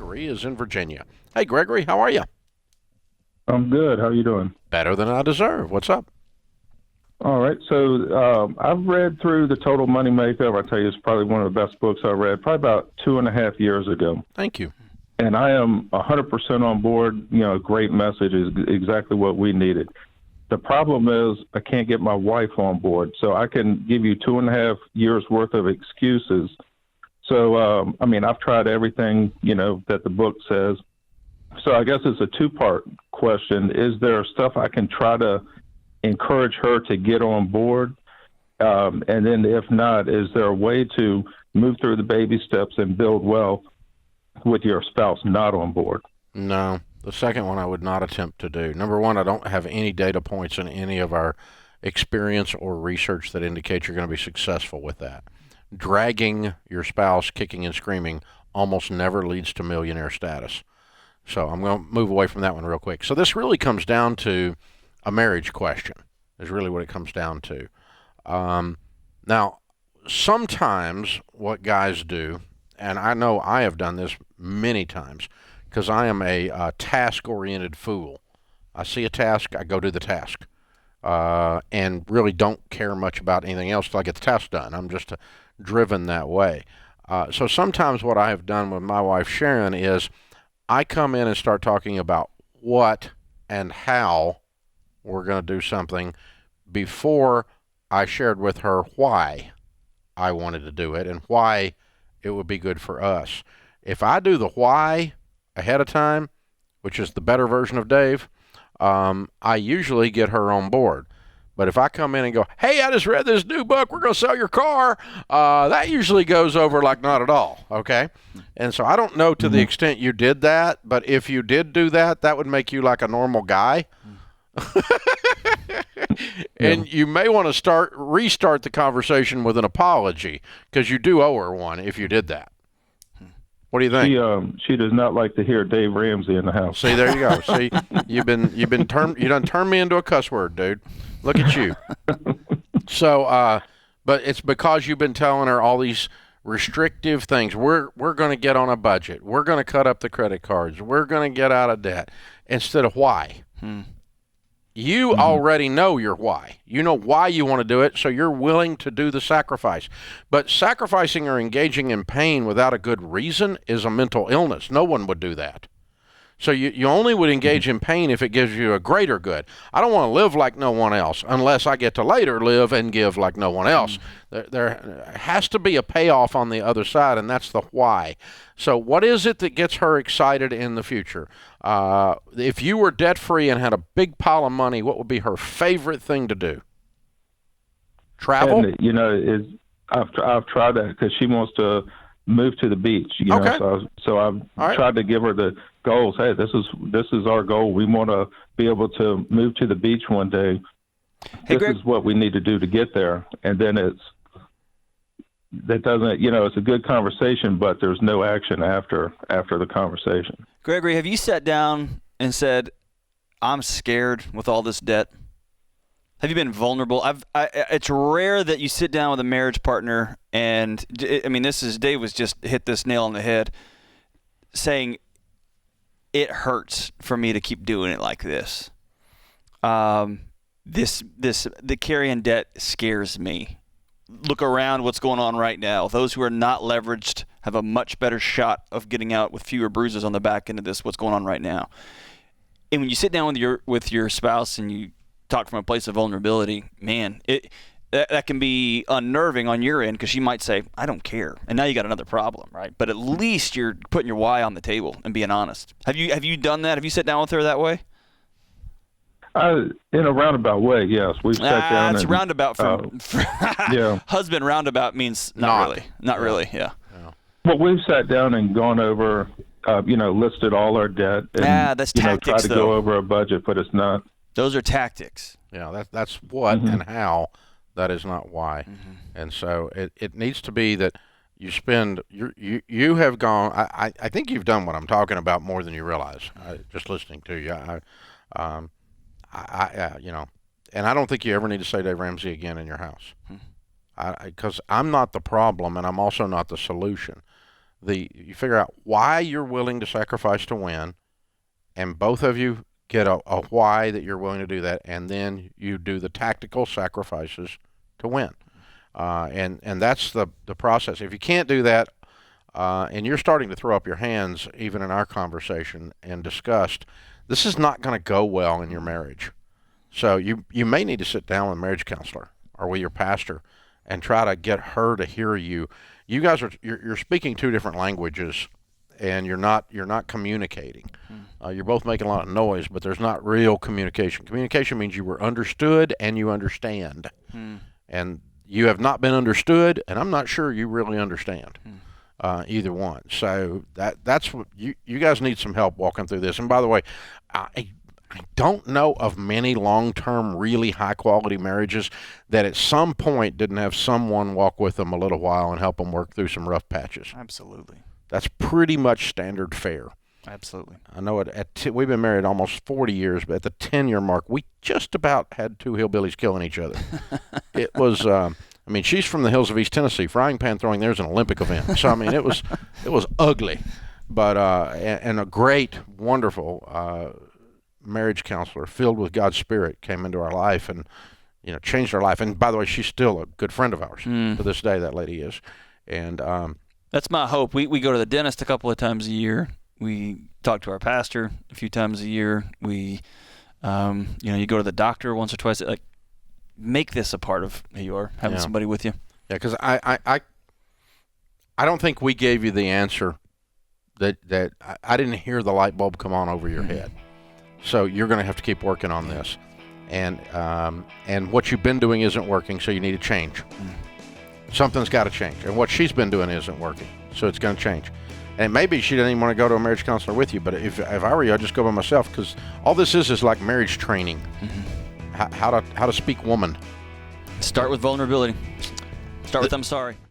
Gregory is in Virginia. Hey, Gregory, how are you? I'm good. How are you doing? Better than I deserve. What's up? All right. So I've read through The Total Money Makeover. I tell you, it's probably one of the best books I read, probably about 2.5 years ago. Thank you. And I am 100% on board. Great message is exactly what we needed. The problem is I can't get my wife on board. So I can give you 2.5 years worth of excuses. So, I've tried everything, that the book says. So I guess it's a two-part question. Is there stuff I can try to encourage her to get on board? And then if not, is there a way to move through the baby steps and build wealth with your spouse not on board? No, the second one I would not attempt to do. Number one, I don't have any data points in any of our experience or research that indicates you're going to be successful with that. Dragging your spouse kicking and screaming almost never leads to millionaire status. So I'm going to move away from that one real quick. So this really comes down to a marriage question, is really what it comes down to. Now, sometimes what guys do, and I know I have done this many times, because I am a task-oriented fool. I see a task, I go do the task, and really don't care much about anything else till I get the task done. I'm just driven that way. So sometimes what I have done with my wife Sharon is I come in and start talking about what and how we're going to do something before I shared with her why I wanted to do it and why it would be good for us. If I do the why ahead of time, which is the better version of Dave, I usually get her on board. But if I come in and go, hey, I just read this new book, we're going to sell your car, that usually goes over like not at all, okay? And so I don't know to the extent you did that, but if you did do that, that would make you like a normal guy. And you may want to restart the conversation with an apology, because you do owe her one if you did that. What do you think? She does not like to hear Dave Ramsey in the house. See, there you go. See, you done turned me into a cuss word, dude. Look at you. So, but it's because you've been telling her all these restrictive things. We're going to get on a budget. We're going to cut up the credit cards. We're going to get out of debt. Instead of why. You already know your why. You know why you want to do it, so you're willing to do the sacrifice. But sacrificing or engaging in pain without a good reason is a mental illness. No one would do that. So you only would engage in pain if it gives you a greater good. I don't want to live like no one else unless I get to later live and give like no one else. There has to be a payoff on the other side, and that's the why. So what is it that gets her excited in the future? If you were debt-free and had a big pile of money, what would be her favorite thing to do? Travel? And, I've tried that because she wants to move to the beach. Okay. So I've tried to give her the goals. Hey, this is our goal. We want to be able to move to the beach one day. Hey, this is what we need to do to get there. And then it's a good conversation, but there's no action after the conversation. Gregory, have you sat down and said, I'm scared with all this debt? Have you been vulnerable? It's rare that you sit down with a marriage partner and, Dave was just hit this nail on the head, saying, it hurts for me to keep doing it like this. The carrying debt scares me. Look around what's going on right now. Those who are not leveraged have a much better shot of getting out with fewer bruises on the back end of this, what's going on right now. And when you sit down with your spouse and you talk from a place of vulnerability, man, that can be unnerving on your end, because she might say, I don't care. And now you got another problem, right? But at least you're putting your why on the table and being honest. Have you done that? Have you sat down with her that way? In a roundabout way, yes. We've sat down. It's roundabout yeah. Husband roundabout means not really. Yeah. Well, we've sat down and gone over, listed all our debt. And, that's tactics, tried to go over a budget, but it's not. Those are tactics. Yeah, that's what and how. That is not why. And so it needs to be that you spend. You have gone. I think you've done what I'm talking about more than you realize. Just listening to you. And I don't think you ever need to say Dave Ramsey again in your house. Because I'm not the problem, and I'm also not the solution. You figure out why you're willing to sacrifice to win, and both of you get a why that you're willing to do that, and then you do the tactical sacrifices to win. And that's the process. If you can't do that, and you're starting to throw up your hands, even in our conversation and discussed, this is not going to go well in your marriage. So you may need to sit down with a marriage counselor or with your pastor and try to get her to hear you. You guys you're speaking two different languages, and you're not communicating. You're both making a lot of noise, but there's not real communication. Communication means you were understood and you understand. And you have not been understood, and I'm not sure you really understand either one. So that's what you guys need some help walking through this. And by the way, I don't know of many long-term, really high-quality marriages that at some point didn't have someone walk with them a little while and help them work through some rough patches. Absolutely. That's pretty much standard fare. Absolutely. I know we've been married almost 40 years, but at the 10-year mark, we just about had two hillbillies killing each other. It was, she's from the hills of East Tennessee. Frying pan throwing there's an Olympic event. So, it was ugly. But, and a great, wonderful marriage counselor filled with God's Spirit came into our life and, changed our life. And by the way, she's still a good friend of ours to this day, that lady is. And, that's my hope. We go to the dentist a couple of times a year. We talk to our pastor a few times a year. We, you go to the doctor once or twice. Like, make this a part of who you are, having somebody with you. Yeah, because I don't think we gave you the answer that I didn't hear the light bulb come on over your head. So you're going to have to keep working on this, and what you've been doing isn't working. So you need to change. Something's got to change, and what she's been doing isn't working, so it's going to change. And maybe she didn't even want to go to a marriage counselor with you, but if I were you, I'd just go by myself, because all this is like marriage training. How to speak woman. Start with vulnerability. Start with I'm sorry.